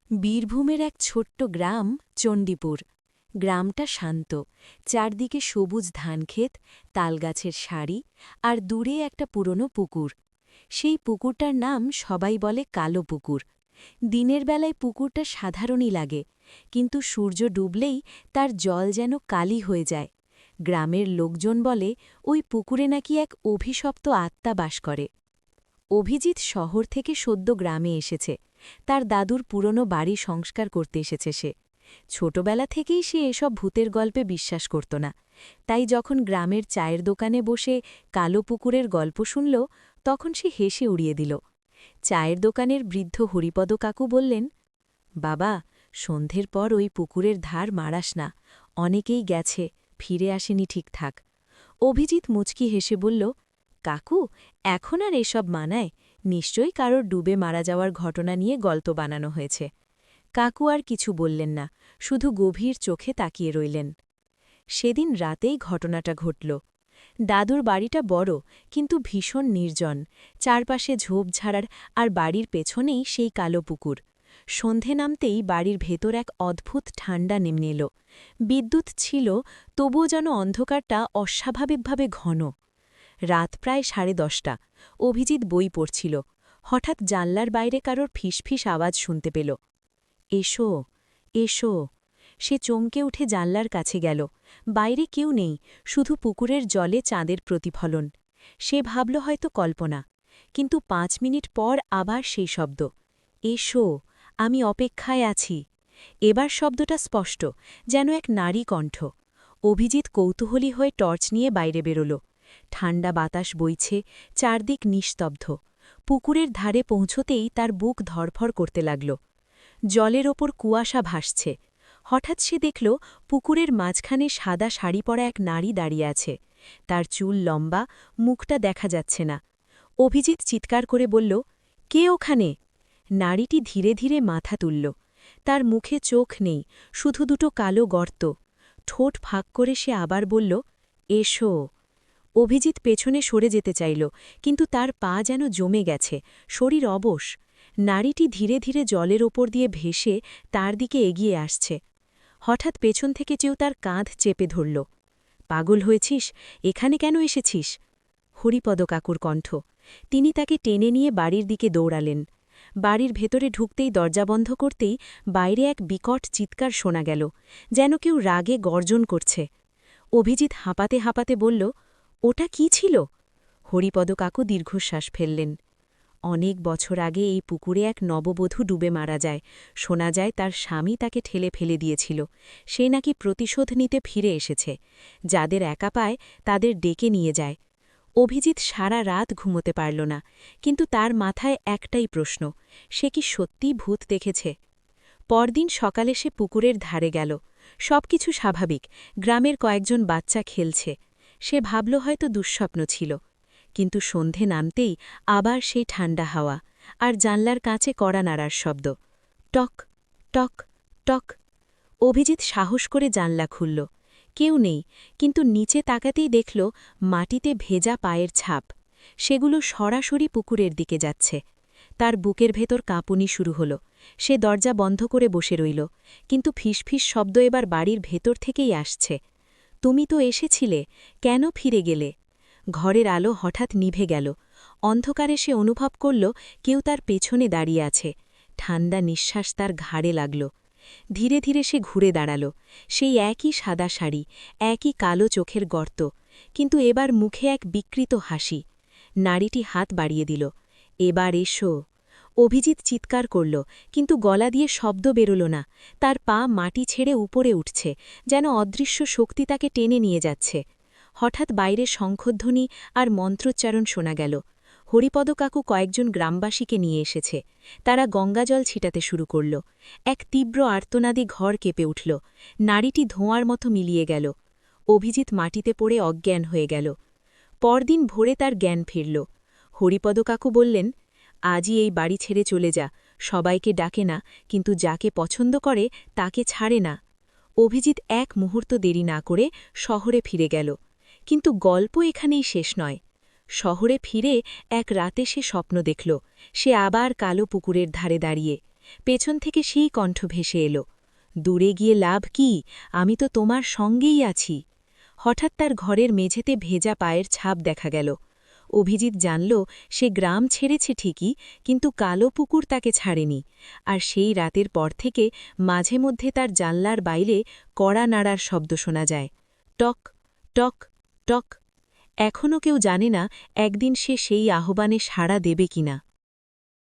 বীরভূমের এক ছোট্ট গ্রাম চণ্ডীপুর। গ্রামটা শান্ত, চারদিকে সবুজ ধানক্ষেত, তালগাছের সারি, আর দূরে একটা পুরনো পুকুর। সেই পুকুরটার নাম সবাই বলে কালো পুকুর। দিনের বেলায় পুকুরটা সাধারণই লাগে, কিন্তু সূর্য ডুবলেই তার জল যেন কালি হয়ে যায়। গ্রামের লোকজন বলে ওই পুকুরে নাকি এক অভিশপ্ত আত্মা বাস করে। অভিজিৎ শহর থেকে সদ্য গ্রামে এসেছে। তার দাদুর পুরনো বাড়ি সংস্কার করতে এসেছে সে। ছোটবেলা থেকেই সে এসব ভূতের গল্পে বিশ্বাস করত না। তাই যখন গ্রামের চায়ের দোকানে বসে কালো পুকুরের গল্প শুনল, তখন সে হেসে উড়িয়ে দিল। চায়ের দোকানের বৃদ্ধ হরিপদ কাকু বললেন, বাবা, সন্ধ্যের পর ওই পুকুরের ধার মারাস না, অনেকেই গেছে, ফিরে আসেনি ঠিকঠাক। অভিজিৎ মুচকি হেসে বলল, কাকু, এখন আর এসব মানায়, নিশ্চয়ই কারোর ডুবে মারা যাওয়ার ঘটনা নিয়ে গল্প বানানো হয়েছে। কাকু আর কিছু বললেন না, শুধু গভীর চোখে তাকিয়ে রইলেন। সেদিন রাতেই ঘটনাটা ঘটল। দাদুর বাড়িটা বড়, কিন্তু ভীষণ নির্জন, চারপাশে ঝোপঝাড়ার, আর বাড়ির পেছনেই সেই কালো পুকুর। সন্ধে নামতেই বাড়ির ভেতর এক অদ্ভুত ঠান্ডা নেমে এল। বিদ্যুৎ ছিল, তবুও যেন অন্ধকারটা অস্বাভাবিকভাবে ঘন। রাত প্রায় 10:30। অভিজিৎ বই পড়ছিল। হঠাৎ জানলার বাইরে কারোর ফিসফিস আওয়াজ শুনতে পেল। এসো, এসো। সে চমকে উঠে জানলার কাছে গেল। বাইরে কেউ নেই, শুধু পুকুরের জলে চাঁদের প্রতিফলন। সে ভাবল হয়তো কল্পনা, কিন্তু 5 মিনিট পর আবার সেই শব্দ, এসো, আমি অপেক্ষায় আছি। এবার শব্দটা স্পষ্ট, যেন এক নারী কণ্ঠ। অভিজিৎ কৌতূহলী হয়ে টর্চ নিয়ে বাইরে বেরোল। ঠান্ডা বাতাস বইছে, চারদিক নিস্তব্ধ। পুকুরের ধারে পৌঁছতেই তার বুক ধরফর করতে লাগল। জলের ওপর কুয়াশা ভাসছে। হঠাৎ সে দেখল পুকুরের মাঝখানে সাদা শাড়ি পরা এক নারী দাঁড়িয়ে আছে। তার চুল লম্বা, মুখটা দেখা যাচ্ছে না। অভিজিৎ চিৎকার করে বলল, কে ওখানে? নারীটি ধীরে ধীরে মাথা তুলল। তার মুখে চোখ নেই, শুধু দুটো কালো গর্ত। ঠোঁট ফাঁক করে সে আবার বলল, এসো। অভিজিৎ পেছনে সরে যেতে চাইল, কিন্তু তার পা যেন জমে গেছে, শরীর অবশ। নারীটি ধীরে ধীরে জলের ওপর দিয়ে ভেসে তার দিকে এগিয়ে আসছে। হঠাৎ পেছন থেকে কেউ তার কাঁধ চেপে ধরল। পাগল হয়েছিস? এখানে কেন এসেছিস? হরিপদ কাকুর কণ্ঠ। তিনি তাকে টেনে নিয়ে বাড়ির দিকে দৌড়ালেন। বাড়ির ভেতরে ঢুকতেই দরজা বন্ধ করতেই বাইরে এক বিকট চিৎকার শোনা গেল, যেন কেউ রাগে গর্জন করছে। অভিজিৎ হাঁপাতে হাঁপাতে বলল, ওটা কি ছিল? হরিপদ কাকু দীর্ঘশ্বাস ফেললেন। অনেক বছর আগে এই পুকুরে এক নববধূ ডুবে মারা যায়। শোনা যায় তার স্বামী তাকে ঠেলে ফেলে দিয়েছিল। সে নাকি প্রতিশোধ নিতে ফিরে এসেছে। যাদের একা পায় তাদের ডেকে নিয়ে যায়। অভিজিৎ সারা রাত ঘুমোতে পারল না, কিন্তু তার মাথায় একটাই প্রশ্ন, সে কি সত্যিই ভূত দেখেছে? পরদিন সকালে সে পুকুরের ধারে গেল। সবকিছু স্বাভাবিক, গ্রামের কয়েকজন বাচ্চা খেলছে। সে ভাবল হয়তো দুঃস্বপ্ন ছিল। কিন্তু সন্ধে নামতেই আবার সেই ঠান্ডা হাওয়া, আর জানলার কাছে কড়া নাড়ার শব্দ। টক, টক, টক। অভিজিৎ সাহস করে জানলা খুলল। কেউ নেই, কিন্তু নিচে তাকাতেই দেখল মাটিতে ভেজা পায়ের ছাপ। সেগুলো সরাসরি পুকুরের দিকে যাচ্ছে। তার বুকের ভেতর কাঁপুনি শুরু হল। সে দরজা বন্ধ করে বসে রইল, কিন্তু ফিসফিস শব্দ এবার বাড়ির ভেতর থেকেই আসছে। তুমি তো এসেছিলে, কেন ফিরে গেলে? ঘরের আলো হঠাৎ নিভে গেল। অন্ধকারে সে অনুভব করল কেউ তার পেছনে দাঁড়িয়ে আছে। ঠান্ডা নিঃশ্বাস তার ঘাড়ে লাগল। ধীরে ধীরে সে ঘুরে দাঁড়াল। সেই একই সাদা শাড়ি, একই কালো চোখের গর্ত, কিন্তু এবার মুখে এক বিকৃত হাসি। নারীটি হাত বাড়িয়ে দিল। এবার এসো। অভিজিৎ চিৎকার করল, কিন্তু গলা দিয়ে শব্দ বেরোল না। তার পা মাটি ছেড়ে উপরে উঠছে, যেন অদৃশ্য শক্তি তাকে টেনে নিয়ে যাচ্ছে। হঠাৎ বাইরে শঙ্খধ্বনি আর মন্ত্রোচ্চারণ শোনা গেল। হরিপদ কাকু কয়েকজন গ্রামবাসীকে নিয়ে এসেছে। তারা গঙ্গাজল ছিটাতে শুরু করল। এক তীব্র আর্তনাদে ঘর কেঁপে উঠল। নারীটি ধোঁয়ার মতো মিলিয়ে গেল। অভিজিৎ মাটিতে পড়ে অজ্ঞান হয়ে গেল। পরদিন ভোরে তার জ্ঞান ফিরল। হরিপদ কাকু বললেন, আজই এই বাড়ি ছেড়ে চলে যা। সবাইকে ডাকে না, কিন্তু যাকে পছন্দ করে তাকে ছাড়ে না। অভিজিৎ এক মুহূর্ত দেরি না করে শহরে ফিরে গেল। কিন্তু গল্প এখানেই শেষ নয়। শহরে ফিরে এক রাতে সে স্বপ্ন দেখল, সে আবার কালো পুকুরের ধারে দাঁড়িয়ে। পেছন থেকে সেই কণ্ঠ ভেসে এলো, দূরে গিয়ে লাভ কি, আমি তো তোমার সঙ্গেই আছি। হঠাৎ তার ঘরের মেঝেতে ভেজা পায়ের ছাপ দেখা গেল। অভিজিৎ জানল সে গ্রাম ছেড়েছে ঠিকই, কিন্তু কালো পুকুর তাকে ছাড়েনি। আর সেই রাতের পর থেকে মাঝে মধ্যে তার জানলার বাইরে কড়া নাড়ার শব্দ শোনা যায়, টক টক টক। এখনও কেউ জানে না একদিন সে সেই আহ্বানে সাড়া দেবে কিনা।